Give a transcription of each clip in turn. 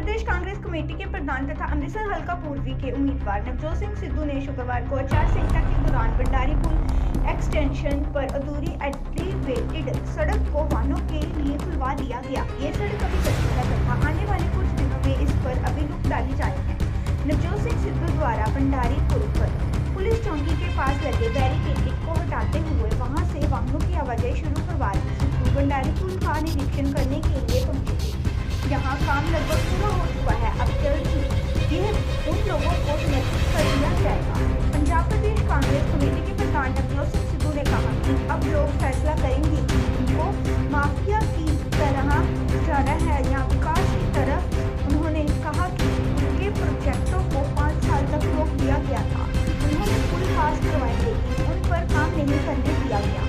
प्रदेश Congress committee के प्रधान तथा अमृतसर हल्का पूर्वी के उम्मीदवार नवजोत सिंह सिद्धू ने शुक्रवार को आचार संहिता के दौरान भंडारी पुल एक्सटेंशन पर अधूरी एलिवेटेड सड़क को वाहनों के लिए खुलवा दिया गया। ये सड़क अभी बची है तथा आने वाले कुछ दिनों में इस पर अभी रुक डाली जानी है। नवजोत सिंह सिद्धू द्वारा भंडारी पुल पर पुलिस चौकी के पास लगे बैरिकेड को हटाते हुए वहां से वाहनों की आवाजाही शुरू करवा दी। सिद्धू भंडारी पुल का निरीक्षण करने के लिए पहुंचे थे। यहाँ काम लगभग पूरा हो चुका है। अब जल्द ही यह उन लोगों को समर्पित कर दिया जाएगा। पंजाब प्रदेश कांग्रेस कमेटी के प्रधान नवजोत सिंह सिद्धू ने कहा कि अब लोग फैसला करेंगे कि उनको माफिया की तरह जाना है या विकास की तरफ। उन्होंने कहा कि उनके प्रोजेक्टों को 5 साल तक रोक दिया गया था। उन्होंने पुल पास करवाए लेकिन उन पर काम नहीं करने दिया गया।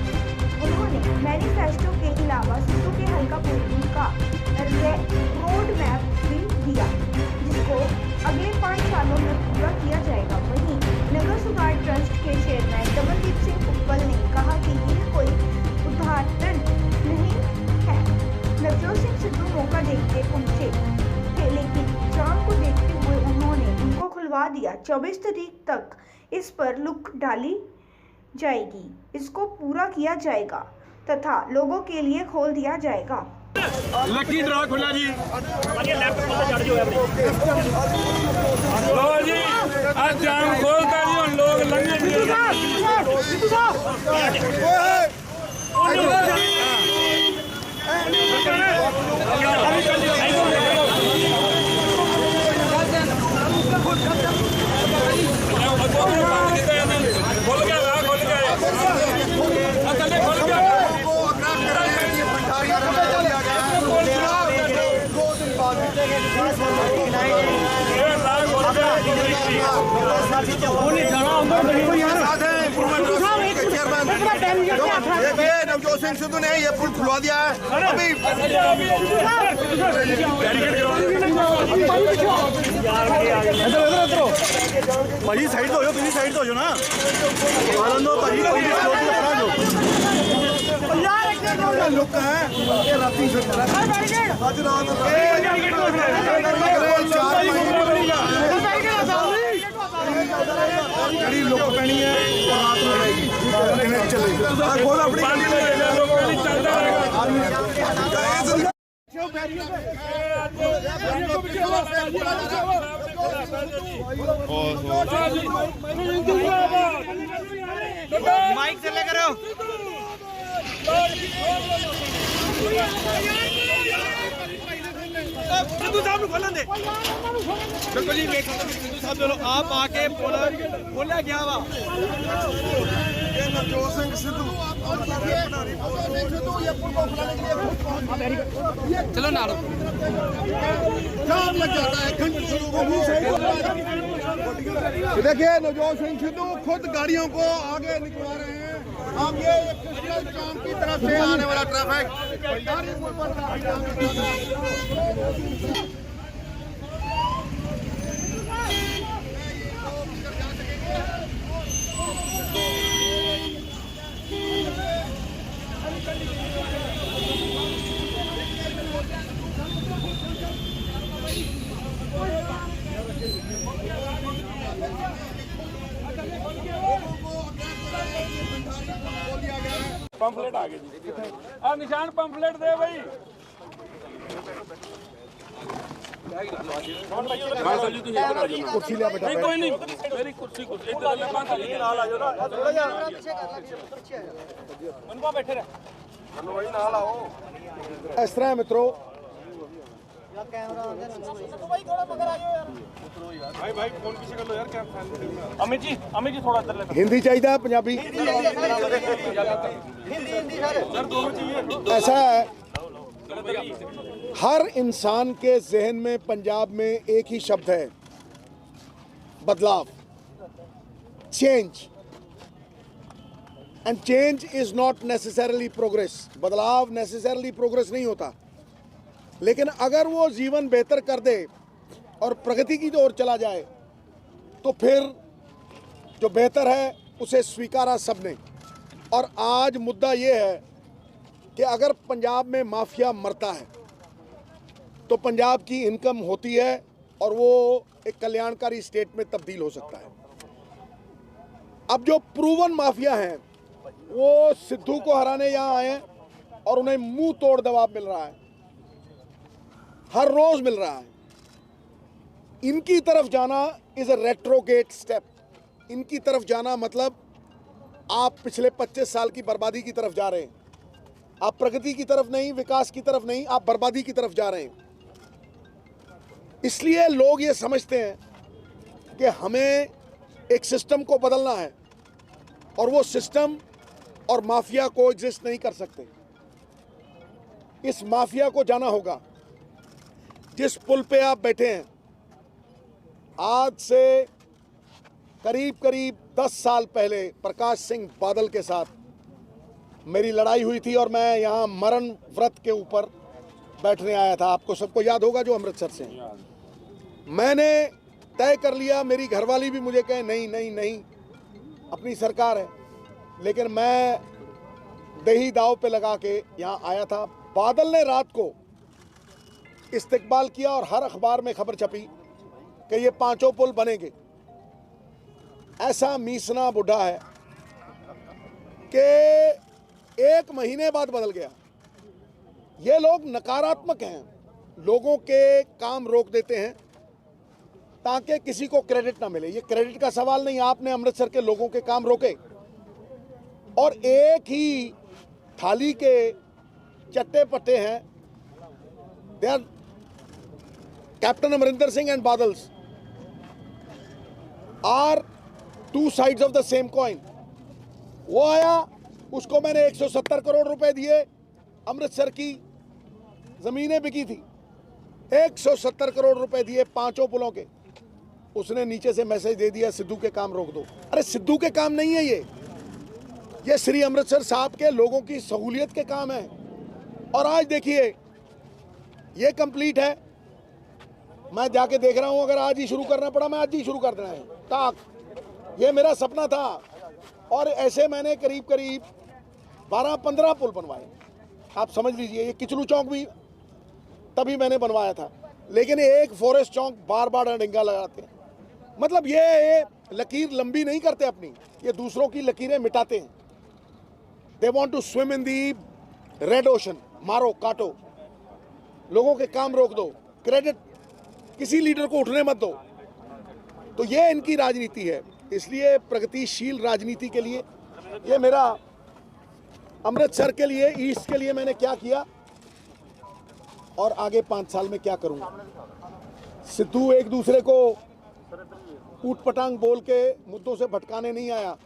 उन्होंने मैनिफेस्टो के अलावा सिद्धू के हल्का पूर्वी का रोड मैप भी दिया, जिसको अगले 5 सालों में पूरा किया जाएगा। वहीं नगर सुधार ट्रस्ट के चेयरमैन कमलदीप सिंह उप्पल ने कहा कि ये कोई उद्घाटन नहीं है। नवजोत सिंह सिद्धू मौका देखते पहुंचे थे, लेकिन जाम को देखते हुए उन्होंने उनको खुलवा दिया। 24 तारीख तक इस पर रुक डाली जाएगी, इसको पूरा किया जाएगा तथा लोगों के लिए खोल दिया जाएगा। लकी ड्रा खुला जी। लो जी, आज जाम खोलता जी और लोग लंघे नवजोत सिंह सिद्धू ने ये पुल खुलवा दिया है। अभी भाजी साइड हो जाओ, तुम साइड हो जाओ ना। लोग है राती बड़ी लोग पैनी है और रात में चलेगी। माइक से लेकर आओ। सिद्धू साहब को खोलन दे। बिल्कुल जी, सिद्धू साहब चलो आप आके बोला क्या वा। नवजोत सिंह सिद्धू चलो ना जाम लग जाता है। देखिए नवजोत सिंह सिद्धू खुद गाड़ियों को आगे निकलवा रहे हैं। हम ये क्रिश्चियन चौक की तरफ से आने वाला ट्रैफिक पंफलेट आ गए जी। आ निशान पंफलेट दे भाई। कुर्सी लिया बेटा। कोई नहीं, मेरी कुर्सी बैठे रहे। इस तरह मित्रों, भाई फोन पीछे कर लो यार। क्या अमित जी थोड़ा इधर ले। हिंदी चाहिए पंजाबी ऐसा है। हर इंसान के जहन में पंजाब में एक ही शब्द है, बदलाव, change. And change is not necessarily progress. बदलाव नेसेसरली प्रोग्रेस नहीं होता, लेकिन अगर वो जीवन बेहतर कर दे और प्रगति की ओर चला जाए तो फिर जो बेहतर है उसे स्वीकारा सबने। और आज मुद्दा ये है कि अगर पंजाब में माफिया मरता है तो पंजाब की इनकम होती है और वो एक कल्याणकारी स्टेट में तब्दील हो सकता है। अब जो प्रूवन माफिया हैं वो सिद्धू को हराने यहाँ आए हैं और उन्हें मुंह तोड़ दबाव मिल रहा है, हर रोज मिल रहा है। इनकी तरफ जाना इज अ रेट्रोगेट स्टेप। इनकी तरफ जाना मतलब आप पिछले 25 साल की बर्बादी की तरफ जा रहे हैं। आप प्रगति की तरफ नहीं, विकास की तरफ नहीं, आप बर्बादी की तरफ जा रहे हैं। इसलिए लोग ये समझते हैं कि हमें एक सिस्टम को बदलना है और वो सिस्टम और माफिया को एग्जिस्ट नहीं कर सकते। इस माफिया को जाना होगा। जिस पुल पे आप बैठे हैं, आज से करीब करीब 10 साल पहले प्रकाश सिंह बादल के साथ मेरी लड़ाई हुई थी और मैं यहाँ मरण व्रत के ऊपर बैठने आया था। आपको सबको याद होगा जो अमृतसर से हैं। मैंने तय कर लिया, मेरी घरवाली भी मुझे कहे नहीं नहीं नहीं, अपनी सरकार है, लेकिन मैं दही दाव पे लगा के यहाँ आया था। बादल ने रात को इस्तिकबाल किया और हर अखबार में खबर छपी कि ये 5 पुल बनेंगे। ऐसा मीसना बुढ़ा है कि 1 महीने बाद बदल गया। ये लोग नकारात्मक हैं, लोगों के काम रोक देते हैं ताकि किसी को क्रेडिट ना मिले। ये क्रेडिट का सवाल नहीं, आपने अमृतसर के लोगों के काम रोके और एक ही थाली के चट्टे पट्टे हैं। They are captain Amarinder Singh and Badals are 2 sides of the same coin. वो आया, उसको मैंने 170 करोड़ रुपए दिए, अमृतसर की जमीनें बिकी थी, 170 करोड़ रुपए दिए 5 पुलों के। उसने नीचे से मैसेज दे दिया सिद्धू के काम रोक दो। अरे सिद्धू के काम नहीं है ये श्री अमृतसर साहब के लोगों की सहूलियत के काम है। और आज देखिए ये कंप्लीट है। मैं जाके देख रहा हूं, अगर आज ही शुरू करना पड़ा मैं आज ही शुरू कर देना है टाक। ये मेरा सपना था और ऐसे मैंने करीब करीब 12-15 पुल बनवाए। आप समझ लीजिए, ये किचलू चौक भी तभी मैंने बनवाया था, लेकिन एक फॉरेस्ट चौक बार बार डंगा लगाते हैं। मतलब ये लकीर लंबी नहीं करते अपनी, ये दूसरों की लकीरें मिटाते हैं। They want to swim in the red ocean. मारो काटो, लोगों के काम रोक दो, क्रेडिट किसी लीडर को उठने मत दो। तो ये इनकी राजनीति है। इसलिए प्रगतिशील राजनीति के लिए ये मेरा अमृतसर के लिए, ईस्ट के लिए मैंने क्या किया और आगे 5 साल में क्या करूंगा। सिद्धू एक दूसरे को ऊट पटांग बोल के मुद्दों से भटकाने नहीं आया।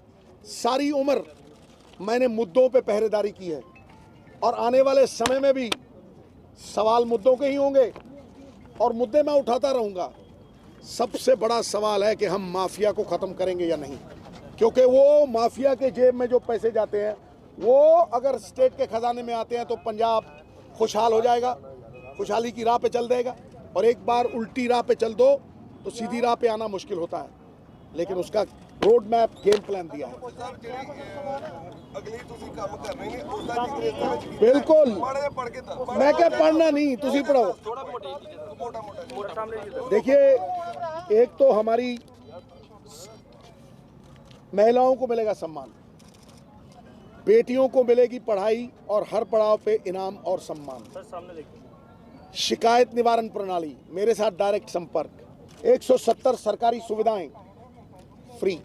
सारी उम्र मैंने मुद्दों पे पहरेदारी की है और आने वाले समय में भी सवाल मुद्दों के ही होंगे और मुद्दे मैं उठाता रहूंगा। सबसे बड़ा सवाल है कि हम माफिया को ख़त्म करेंगे या नहीं, क्योंकि वो माफिया के जेब में जो पैसे जाते हैं वो अगर स्टेट के खजाने में आते हैं तो पंजाब खुशहाल हो जाएगा, खुशहाली की राह पे चल देगा। और एक बार उल्टी राह पे चल दो तो सीधी राह पे आना मुश्किल होता है, लेकिन उसका रोड मैप, गेम प्लान दिया है। बिल्कुल, मैं क्या पढ़ना नहीं, तुसी पढ़ो। देखिए, एक तो हमारी महिलाओं को मिलेगा सम्मान, बेटियों को मिलेगी पढ़ाई और हर पड़ाव पे इनाम और सम्मान। शिकायत निवारण प्रणाली, मेरे साथ डायरेक्ट संपर्क, 170 सरकारी सुविधाएं फ्री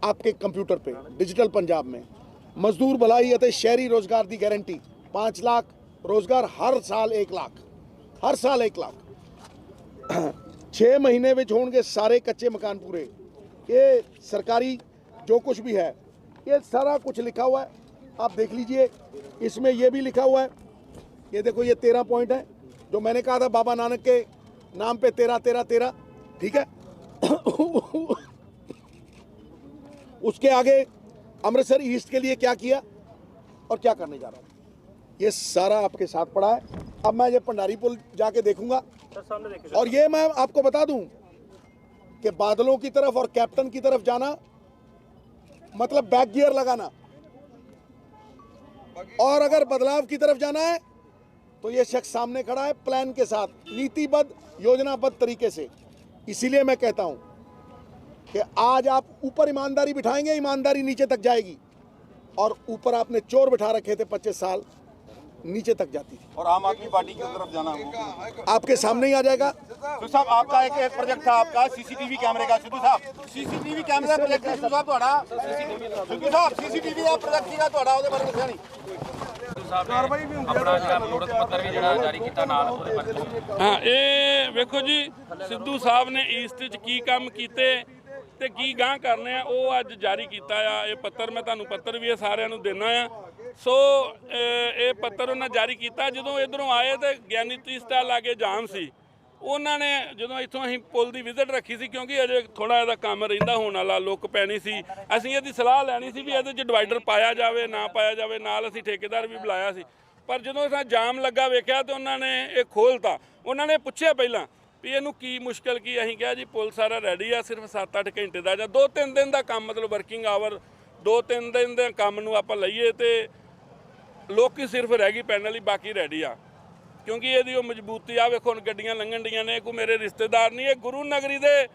आपके कंप्यूटर पे, डिजिटल पंजाब में। मजदूर भलाई ਅਤੇ शहरी रोजगार की गारंटी, 5 लाख रोजगार, हर साल 1 लाख, हर साल 1 लाख। 6 महीने में होंगे सारे कच्चे मकान पूरे। ये सरकारी जो कुछ भी है ये सारा कुछ लिखा हुआ है, आप देख लीजिए। इसमें ये भी लिखा हुआ है, ये देखो, ये 13 पॉइंट है जो मैंने कहा था बाबा नानक के नाम पे 13-13-13, ठीक है। उसके आगे अमृतसर ईस्ट के लिए क्या किया और क्या करने जा रहा हूँ, ये सारा आपके साथ पड़ा है। अब मैं ये भंडारी पुल जाके देखूंगा और ये मैं आपको बता दूं कि बादलों की तरफ और कैप्टन की तरफ जाना मतलब बैक गियर लगाना, और अगर बदलाव की तरफ जाना है तो ये शख्स सामने खड़ा है प्लान के साथ, नीतिबद्ध योजनाबद्ध तरीके से। इसीलिए मैं कहता हूं कि आज आप ऊपर ईमानदारी बिठाएंगे, ईमानदारी नीचे तक जाएगी। और ऊपर आपने चोर बिठा रखे थे 25 साल, नीचे तक जाती थी। और आम आदमी पार्टी की तरफ जाना होगा, आपके सामने ही आ जाएगा। सिद्धू साहब आपका एक प्रोजेक्ट था, आपका सीसीटीवी कैमरे का। सिद्धू साहब सीसीटीवी कैमरे का प्रोजेक्ट सिद्धू साहब ਤੁਹਾਡਾ, सिद्धू साहब सीसीटीवी ਦਾ ਪ੍ਰੋਜੈਕਟ ਸੀਗਾ ਤੁਹਾਡਾ, ਉਹਦੇ ਬਾਰੇ ਦੱਸਿਆ ਨਹੀਂ। ਕਾਰਵਾਈ ਵੀ ਹੁੰਦੀ ਹੈ, ਆਪਣਾ ਜਿਹੜਾ ਮਨੋਰਥ ਪੱਤਰ ਵੀ ਜਿਹੜਾ ਜਾਰੀ ਕੀਤਾ ਨਾਲ ਉਹਦੇ ਬਾਰੇ। ਹਾਂ, ਇਹ ਵੇਖੋ ਜੀ, ਸਿੱਧੂ ਸਾਹਿਬ ਨੇ ਈਸਟ 'ਚ ਕੀ ਕੰਮ ਕੀਤੇ ਤੇ ਕੀ ਗਾਂਹ ਕਰਨੇ ਆ, ਉਹ ਅੱਜ ਜਾਰੀ ਕੀਤਾ ਆ। ਇਹ ਪੱਤਰ ਮੈਂ ਤੁਹਾਨੂੰ ਪੱਤਰ ਵੀ ਇਹ ਸਾਰਿਆਂ ਨੂੰ ਦੇਣਾ ਆ। ਸੋ ਇਹ ਪੱਤਰ ਉਹਨਾਂ ਜਾਰੀ ਕੀਤਾ ਜਦੋਂ ਇਧਰੋਂ ਆਏ ਤੇ ਗਿਆਨੀ ਤੀਸਤਾ ਲਾਗੇ ਜਾਮ ਸੀ। ਉਹਨਾਂ ਨੇ ਜਦੋਂ ਇੱਥੋਂ ਅਸੀਂ ਪੁਲ ਦੀ ਵਿਜ਼ਿਟ ਰੱਖੀ ਸੀ, ਕਿਉਂਕਿ ਅਜੇ ਥੋੜਾ ਇਹਦਾ ਕੰਮ ਰਹਿੰਦਾ ਹੋਣ ਵਾਲਾ, ਲੁੱਕ ਪੈਣੀ ਸੀ। ਅਸੀਂ ਇਹਦੀ ਸਲਾਹ ਲੈਣੀ ਸੀ ਵੀ ਇਹਦੇ 'ਚ ਡਿਵਾਈਡਰ ਪਾਇਆ ਜਾਵੇ ਨਾ ਪਾਇਆ ਜਾਵੇ, ਨਾਲ ਅਸੀਂ ਠੇਕੇਦਾਰ ਵੀ ਬੁਲਾਇਆ ਸੀ। ਪਰ ਜਦੋਂ ਅਸਾਂ ਜਾਮ ਲੱਗਾ ਵੇਖਿਆ ਤੇ ਉਹਨਾਂ ਨੇ ਇਹ ਖੋਲ੍ਹਤਾ। ਉਹਨਾਂ ਨੇ ਪੁੱਛਿਆ ਪਹਿਲਾਂ ਵੀ ਇਹਨੂੰ ਕੀ ਮੁਸ਼ਕਲ ਕੀ। ਅਸੀਂ ਕਿਹਾ ਜੀ ਪੁਲ ਸਾਰਾ ਰੈਡੀ ਆ, ਸਿਰਫ 7-8 ਘੰਟੇ ਦਾ ਜਾਂ 2-3 ਦਿਨ ਦਾ ਕੰਮ, ਮਤਲਬ ਵਰਕਿੰਗ ਆਵਰ 2-3 ਦਿਨ ਦੇ ਕੰਮ ਨੂੰ ਆਪਾਂ ਲਈਏ ਤੇ ਲੋਕੀ ਸਿਰਫ ਰਹਿ ਗਈ ਪੈਣ ਵਾਲੀ, ਬਾਕੀ ਰੈਡੀ ਆ। ਕਿਉਂਕਿ ਇਹਦੀ ਉਹ ਮਜ਼ਬੂਤੀ ਆ, ਵੇਖੋ ਹੁਣ ਗੱਡੀਆਂ ਲੰਘਣ ਡੀਆਂ ਨੇ, ਕੋਈ ਮੇਰੇ ਰਿਸ਼ਤੇਦਾਰ ਨਹੀਂ, ਇਹ ਗੁਰੂ ਨਗਰੀ ਦੇ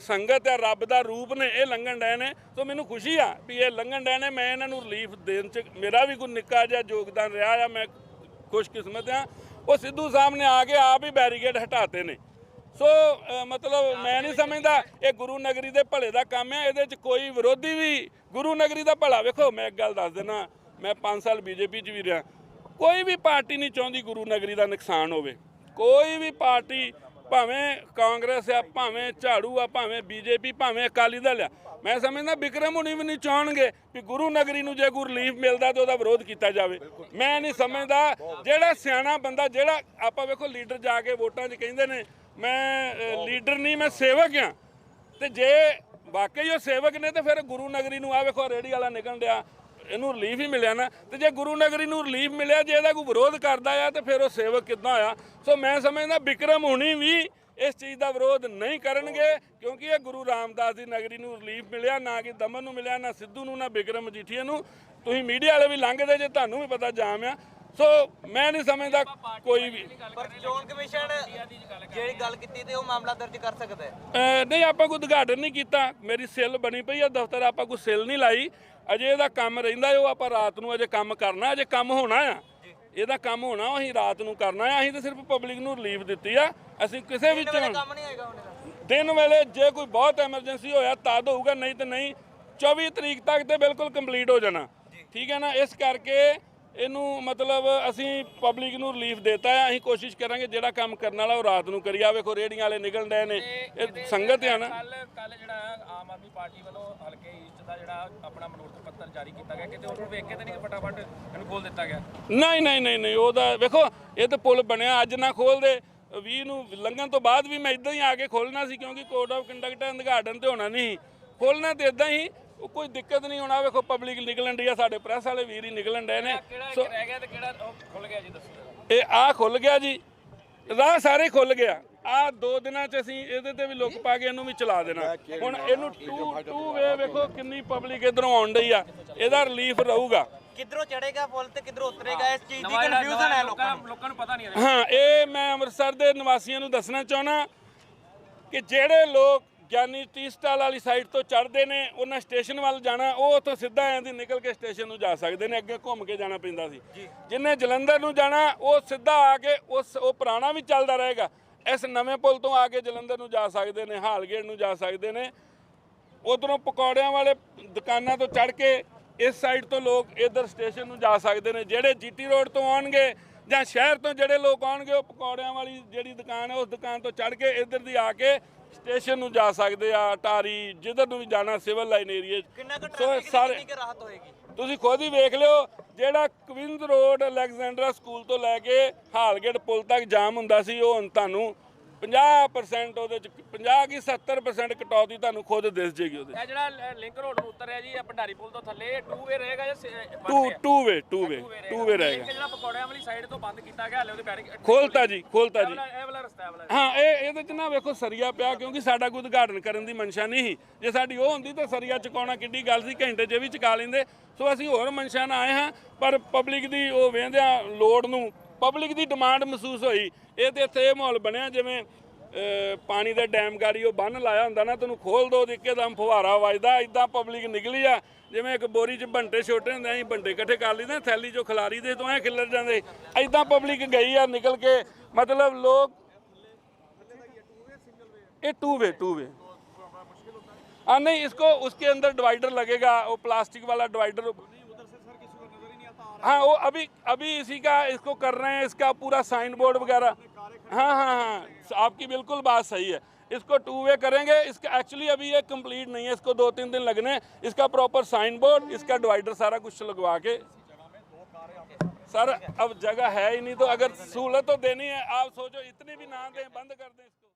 ਸੰਗਤ ਆ, ਰੱਬ ਦਾ ਰੂਪ ਨੇ, ਇਹ ਲੰਘਣ ਡਏ ਨੇ। ਸੋ ਮੈਨੂੰ ਖੁਸ਼ੀ ਆ ਵੀ ਇਹ ਲੰਘਣ ਡਏ ਨੇ। ਮੈਂ ਇਹਨਾਂ ਨੂੰ ਰਿਲੀਫ ਦੇਣ 'ਚ ਮੇਰਾ ਵੀ ਕੋਈ ਨਿੱਕਾ ਜਿਹਾ ਯੋਗਦਾਨ ਰਿਹਾ ਆ, ਮੈਂ ਖੁਸ਼ਕਿਸਮਤ ਆ। ਉਹ ਸਿੱਧੂ ਸਾਹਿਬ ਨੇ ਆ ਕੇ ਆਪ ਹੀ ਬੈਰੀਕੇਡ ਹਟਾਤੇ ਨੇ। ਸੋ ਮਤਲਬ ਮੈਂ ਨਹੀਂ ਸਮਝਦਾ ਇਹ ਗੁਰੂ ਨਗਰੀ ਦੇ ਭਲੇ ਦਾ ਕੰਮ ਹੈ। ਇਹਦੇ 'ਚ ਕੋਈ ਵਿਰੋਧੀ ਵੀ ਗੁਰੂ ਨਗਰੀ ਦਾ ਭਲਾ। ਵੇਖੋ ਮੈਂ ਇੱਕ ਗੱਲ ਦੱਸ ਦਿੰਦਾ, ਮੈਂ 5 ਸਾਲ ਬੀਜੇਪੀ 'ਚ ਵੀ ਰਿਹਾ। ਕੋਈ ਵੀ ਪਾਰਟੀ ਨਹੀਂ ਚਾਹੁੰਦੀ ਗੁਰੂ ਨਗਰੀ ਦਾ ਨੁਕਸਾਨ ਹੋਵੇ। ਕੋਈ ਵੀ ਪਾਰਟੀ, ਭਾਵੇਂ ਕਾਂਗਰਸ ਆ, ਭਾਵੇਂ ਝਾੜੂ ਆ, ਭਾਵੇਂ ਬੀਜੇਪੀ, ਭਾਵੇਂ ਅਕਾਲੀ ਦਲ ਆ। ਮੈਂ ਸਮਝਦਾ ਬਿਕਰਮ ਹੁਣੀ ਵੀ ਨਹੀਂ ਚਾਹਣਗੇ ਵੀ ਗੁਰੂ ਨਗਰੀ ਨੂੰ ਜੇ ਕੋਈ ਰਿਲੀਫ ਮਿਲਦਾ ਤਾਂ ਉਹਦਾ ਵਿਰੋਧ ਕੀਤਾ ਜਾਵੇ। ਮੈਂ ਨਹੀਂ ਸਮਝਦਾ। ਜਿਹੜਾ ਸਿਆਣਾ ਬੰਦਾ, ਜਿਹੜਾ ਆਪਾਂ ਵੇਖੋ ਲੀਡਰ ਜਾ ਕੇ ਵੋਟਾਂ 'ਚ ਕਹਿੰਦੇ ਨੇ ਮੈਂ ਲੀਡਰ ਨਹੀਂ ਮੈਂ ਸੇਵਕ ਆ, ਤੇ ਜੇ ਵਾਕਈ ਉਹ ਸੇਵਕ ਨੇ ਤੇ ਫਿਰ ਗੁਰੂ ਨਗਰੀ ਨੂੰ ਆ ਵੇਖੋ ਰੇੜੀ ਵਾਲਾ ਨਿਕਲਣ ਡਿਆ, ਇਹਨੂੰ ਰਿਲੀਫ ਹੀ ਮਿਲਿਆ ਨਾ। ਤੇ ਜੇ ਗੁਰੂ ਨਗਰੀ ਨੂੰ ਰਿਲੀਫ ਮਿਲਿਆ, ਜੇ ਇਹਦਾ ਕੋਈ ਵਿਰੋਧ ਕਰਦਾ ਆ ਤੇ ਫਿਰ ਉਹ ਸੇਵਕ ਕਿੱਦਾਂ ਆ। ਸੋ ਮੈਂ ਸਮਝਦਾ ਬਿਕਰਮ ਹੁਣੀ ਵੀ ਇਸ ਚੀਜ਼ ਦਾ ਵਿਰੋਧ ਨਹੀਂ ਕਰਨਗੇ, ਕਿਉਂਕਿ ਇਹ ਗੁਰੂ ਰਾਮਦਾਸ ਦੀ ਨਗਰੀ ਨੂੰ ਰਿਲੀਫ ਮਿਲਿਆ, ਨਾ ਕਿ ਦਮਨ ਨੂੰ ਮਿਲਿਆ, ਨਾ ਸਿੱਧੂ ਨੂੰ, ਨਾ ਬਿਕਰਮ ਮਜੀਠੀਆ ਨੂੰ। ਤੁਸੀਂ ਮੀਡੀਆ ਵਾਲੇ ਵੀ ਲੰਘਦੇ ਜੇ, ਤੁਹਾਨੂੰ ਵੀ ਪਤਾ ਜਾਮ ਆ। ਸੋ ਮੈਂ ਨਹੀਂ ਸਮਝਦਾ ਕੋਈ ਵੀ। ਪਰ ਚੋਣ ਕਮਿਸ਼ਨ ਜਿਹੜੀ ਗੱਲ ਕੀਤੀ ਤੇ ਉਹ ਮਾਮਲਾ ਦਰਜ ਕਰ ਸਕਦਾ ਹੈ। ਨਹੀਂ, ਆਪਾਂ ਕੋਈ ਉਦਘਾਟਨ ਨਹੀਂ ਕੀਤਾ। ਮੇਰੀ ਸਿੱਲ ਬਣੀ ਪਈ ਆ ਦਫ਼ਤਰ, ਆਪਾਂ ਕੋਈ ਸਿੱਲ ਨਹੀਂ ਲਾਈ। ਅਜੇ ਇਹਦਾ ਕੰਮ ਰਹਿੰਦਾ, ਉਹ ਆਪਾਂ ਰਾਤ ਨੂੰ ਅਜੇ ਕੰਮ ਕਰਨਾ, ਅਜੇ ਕੰਮ ਹੋਣਾ ਆ, ਇਹਦਾ ਕੰਮ ਹੋਣਾ, ਉਹ ਅਸੀਂ ਰਾਤ ਨੂੰ ਕਰਨਾ ਆ। ਅਸੀਂ ਤਾਂ ਸਿਰਫ ਪਬਲਿਕ ਨੂੰ ਰਿਲੀਫ ਦਿੱਤੀ ਆ। ਅਸੀਂ ਕਿਸੇ ਵੀ ਕੰਮ ਨਹੀਂ ਆਏਗਾ ਉਹਨੇ ਦਿਨ ਵੇਲੇ ਜੇ ਕੋਈ ਬਹੁਤ ਐਮਰਜੈਂਸੀ ਹੋਇਆ ਤਦ ਹੋਊਗਾ, ਨਹੀਂ ਤੇ ਨਹੀਂ। 24 ਤਰੀਕ ਤੱਕ ਤੇ ਬਿਲਕੁਲ ਕੰਪਲੀਟ ਹੋ ਜਾਣਾ, ਠੀਕ ਹੈ ਨਾ। ਇਸ ਕਰਕੇ ਇਹਨੂੰ ਮਤਲਬ ਅਸੀਂ ਪਬਲਿਕ ਨੂੰ ਰਿਲੀਫ ਦੇਤਾ ਹੈ। ਅਸੀਂ ਕੋਸ਼ਿਸ਼ ਕਰਾਂਗੇ ਜਿਹੜਾ ਕੰਮ ਕਰਨ ਵਾਲਾ ਉਹ ਰਾਤ ਨੂੰ ਕਰੀ। ਆ ਵੇਖੋ ਰੇੜੀਆਂ ਵਾਲੇ ਨਿਕਲਣ ਡਏ ਨੇ, ਇਹ ਸੰਗਤ ਆ ਨਾ। ਕੱਲ ਜਿਹੜਾ ਆਮ ਆਦਮੀ ਪਾਰਟੀ ਵੱਲੋਂ ਹਲਕੇ ਈਸਟ ਦਾ ਜਿਹੜਾ ਆਪਣਾ ਮਨੋਰਥ ਪੱਤਰ ਜਾਰੀ ਕੀਤਾ ਗਿਆ, ਕਿਤੇ ਉਹਨੂੰ ਵੇਖ ਕੇ ਤਾਂ ਨਹੀਂ ਫਟਾਫਟ ਇਹਨੂੰ ਖੋਲ ਦਿੱਤਾ ਗਿਆ? ਨਹੀਂ, ਉਹਦਾ ਵੇਖੋ ਇਹ ਤਾਂ ਪੁਲ ਬਣਿਆ, ਅੱਜ ਨਾ ਖੋਲਦੇ 20 ਨੂੰ ਲੰਘਣ ਤੋਂ ਬਾਅਦ ਵੀ ਮੈਂ ਇਦਾਂ ਹੀ ਆ ਕੇ ਖੋਲਣਾ ਸੀ, ਕਿਉਂਕਿ ਕੋਡ ਆਫ ਕੰਡਕਟ ਉਦਘਾਟਨ ਤੇ ਹੋਣਾ ਨਹੀਂ ਖੋਲਣਾ, ਤੇ ਇਦਾਂ ਹੀ ਕੋਈ ਦਿੱਕਤ ਨਹੀਂ ਹੋਣਾ। ਵੇਖੋ ਪਬਲਿਕ ਨਿਕਲਣ ਡਈ ਆ, ਸਾਡੇ ਪ੍ਰੈਸ ਵਾਲੇ ਵੀਰ ਹੀ ਨਿਕਲਣ ਡਏ ਨੇ। ਸੋ ਰਹਿ ਗਿਆ ਤੇ ਕਿਹੜਾ ਖੁੱਲ ਗਿਆ ਜੀ, ਦੱਸੋ। ਇਹ ਆ ਖੁੱਲ ਗਿਆ ਜੀ, ਰਾਹ ਸਾਰੇ ਖੁੱਲ ਗਿਆ। ਆ 2 ਦਿਨਾਂ 'ਚ ਅਸੀਂ ਇਹਦੇ ਤੇ ਵੀ ਲੁੱਕ ਪਾ ਕੇ ਇਹਨੂੰ ਵੀ ਚਲਾ ਦੇਣਾ। ਹੁਣ ਇਹਨੂੰ ਟੂ ਵੇ ਵੇਖੋ ਕਿੰਨੀ ਪਬਲਿਕ ਇਧਰੋਂ ਆਉਣ ਡਈ ਆ, ਇਹਦਾ ਰਿਲੀਫ ਰਹੂਗਾ। ਕਿੱਧਰੋਂ ਚੜੇਗਾ ਪੁਲ ਤੇ ਕਿੱਧਰੋਂ ਉਤਰੇਗਾ, ਇਸ ਚੀਜ਼ ਦੀ ਕਨਫਿਊਜ਼ਨ ਹੈ ਲੋਕਾਂ ਨੂੰ ਪਤਾ ਨਹੀਂ। ਹਾਂ, ਇਹ ਮੈਂ ਅੰਮ੍ਰਿਤਸਰ ਦੇ ਨਿਵਾਸੀਆਂ ਨੂੰ ਦੱਸਣਾ ਚਾਹੁੰਦਾ ਕਿ ਜਿਹੜੇ ਲੋਕ ਗਿਆਨੀ ਤੀਸਟਾਲ ਵਾਲੀ ਸਾਈਡ ਤੋਂ ਚੜ੍ਹਦੇ ਨੇ, ਉਹਨਾਂ ਸਟੇਸ਼ਨ ਵੱਲ ਜਾਣਾ, ਉਹ ਉੱਥੋਂ ਸਿੱਧਾ ਐਂ ਦੀ ਨਿਕਲ ਕੇ ਸਟੇਸ਼ਨ ਨੂੰ ਜਾ ਸਕਦੇ ਨੇ। ਅੱਗੇ ਘੁੰਮ ਕੇ ਜਾਣਾ ਪੈਂਦਾ ਸੀ। ਜਿਹਨੇ ਜਲੰਧਰ ਨੂੰ ਜਾਣਾ ਉਹ ਸਿੱਧਾ ਆ ਕੇ ਉਹ ਪੁਰਾਣਾ ਵੀ ਚੱਲਦਾ ਰਹੇਗਾ, ਇਸ ਨਵੇਂ ਪੁਲ ਤੋਂ ਆ ਕੇ ਜਲੰਧਰ ਨੂੰ ਜਾ ਸਕਦੇ ਨੇ, ਹਾਲਗੇਟ ਨੂੰ ਜਾ ਸਕਦੇ ਨੇ। ਉਧਰੋਂ ਪਕੌੜਿਆਂ ਵਾਲੇ ਦੁਕਾਨਾਂ ਤੋਂ ਚੜ੍ਹ ਕੇ ਇਸ ਸਾਈਡ ਤੋਂ ਲੋਕ ਇੱਧਰ ਸਟੇਸ਼ਨ ਨੂੰ ਜਾ ਸਕਦੇ ਨੇ। ਜਿਹੜੇ ਜੀਟੀ ਰੋਡ ਤੋਂ ਆਉਣਗੇ ਜਾਂ ਸ਼ਹਿਰ ਤੋਂ ਜਿਹੜੇ ਲੋਕ ਆਉਣਗੇ, ਉਹ ਪਕੌੜਿਆਂ ਵਾਲੀ ਜਿਹੜੀ ਦੁਕਾਨ ਹੈ ਉਸ ਦੁਕਾਨ ਤੋਂ ਚੜ੍ਹ ਕੇ ਇੱਧਰ ਦੀ ਆ ਕੇ ਸਟੇਸ਼ਨ ਨੂੰ ਜਾ ਸਕਦੇ ਆ। ਟਾਰੀ ਜਿੱਧਰ ਨੂੰ ਵੀ ਜਾਣਾ ਸਿਵਲ ਲਾਈਨ ਏਰੀਏ 'ਚ। ਸੋ ਸਾਰੇ ਰਾਹਤ ਹੋਏਗੀ, ਤੁਸੀਂ ਖੁਦ ਹੀ ਵੇਖ ਲਿਓ। ਜਿਹੜਾ ਕਵਿੰਸ ਰੋਡ ਅਲੈਗਜ਼ੈਂਡਰਾ ਸਕੂਲ ਤੋਂ ਲੈ ਕੇ ਹਾਲਗੇਟ ਪੁਲ ਤੱਕ ਜਾਮ ਹੁੰਦਾ ਸੀ, ਉਹ ਹੁਣ ਤੁਹਾਨੂੰ 50% ਉਹਦੇ 'ਚ 50 ਕੀ 70% ਕਟੌਤੀ ਤੁਹਾਨੂੰ ਖੁਦ ਦਿਸ ਜੇਗੀ ਉਹਦੇ 'ਚ। ਇਹ ਜਿਹੜਾ ਲਿੰਕ ਰੋਡ ਨੂੰ ਉਤਰਿਆ ਜੀ, ਭੰਡਾਰੀ ਪੁਲ ਤੋਂ ਥੱਲੇ 2 ਵੇ ਰਹੇਗਾ ਜਾਂ ਟੂ ਵੇ ਰਹੇਗਾ। ਜਿਹੜਾ ਪਕੌੜਿਆਂ ਵਾਲੀ ਸਾਈਡ ਤੋਂ ਬੰਦ ਕੀਤਾ ਗਿਆ, ਹਲੇ ਉਹਦੇ ਬੈਰੀਕੇਡ ਖੋਲਤਾ ਜੀ। ਇਹ ਵਾਲਾ ਰਸਤਾ ਹੈ ਵਾਲਾ। ਹਾਂ, ਇਹਦੇ 'ਚ ਨਾ ਵੇਖੋ ਸਰੀਆ ਪਿਆ, ਕਿਉਂਕਿ ਸਾਡਾ ਕੋਈ ਉਦਘਾਟਨ ਕਰਨ ਦੀ ਮਨਸ਼ਾ ਨਹੀਂ ਸੀ। ਜੇ ਸਾਡੀ ਉਹ ਹੁੰਦੀ ਤਾਂ ਸਰੀਆ ਚੁਕਾਉਣਾ ਕਿੱਡੀ ਗੱਲ ਸੀ, ਘੰਟੇ 'ਚ ਵੀ ਚੁਕਾ ਲੈਂਦੇ। ਸੋ ਅਸੀਂ ਹੋਰ ਮਨਸ਼ਾ ਨਾਲ ਆਏ ਹਾਂ, ਪਰ ਪਬਲਿਕ ਦੀ ਉਹ ਵੇਂਦਿਆਂ ਲੋੜ ਨੂੰ ਪਬਲਿਕ ਦੀ ਡਿਮਾਂਡ ਮਹਿਸੂਸ ਹੋਈ। ਇਹ ਤੇ ਇੱਥੇ ਇਹ ਮਾਹੌਲ ਬਣਿਆ ਜਿਵੇਂ ਪਾਣੀ ਦੇ ਡੈਮ ਗਾੜੀ ਉਹ ਬੰਨ ਲਾਇਆ ਹੁੰਦਾ ਨਾ, ਤੈਨੂੰ ਖੋਲ ਦੋ ਤੇ ਇੱਕਦਮ ਫੁਹਾਰਾ ਵੱਜਦਾ, ਇਦਾਂ ਪਬਲਿਕ ਨਿਕਲੀ ਆ ਜਿਵੇਂ ਇੱਕ ਬੋਰੀ 'ਚ ਬੰਟੇ ਛੋਟੇ ਹੁੰਦੇ ਅਸੀਂ ਬੰਟੇ ਇਕੱਠੇ ਕਰ ਲਈਦੇ ਥੈਲੀ 'ਚੋਂ ਖਿਲਾਰੀ ਦੇ ਤੋਂ ਐਂ ਖਿਲਰ ਜਾਂਦੇ, ਇਦਾਂ ਪਬਲਿਕ ਗਈ ਆ ਨਿਕਲ ਕੇ। मतलब लोग ये टू वे हाँ नहीं, इसको उसके अंदर डिवाइडर लगेगा, वो प्लास्टिक वाला डिवाइडर। हाँ वो अभी इसी का इसको कर रहे हैं, इसका पूरा साइन बोर्ड वगैरह। हाँ, आपकी बिल्कुल बात सही है, इसको टू वे करेंगे। इसका एक्चुअली अभी ये कंप्लीट नहीं है, इसको 2-3 दिन लगने। इसका प्रॉपर साइन बोर्ड, इसका डिवाइडर सारा कुछ लगवा के सर अब जगह है ही नहीं, तो अगर सहूलत तो देनी है, आप सोचो इतनी भी ना दें, बंद कर दें इसको।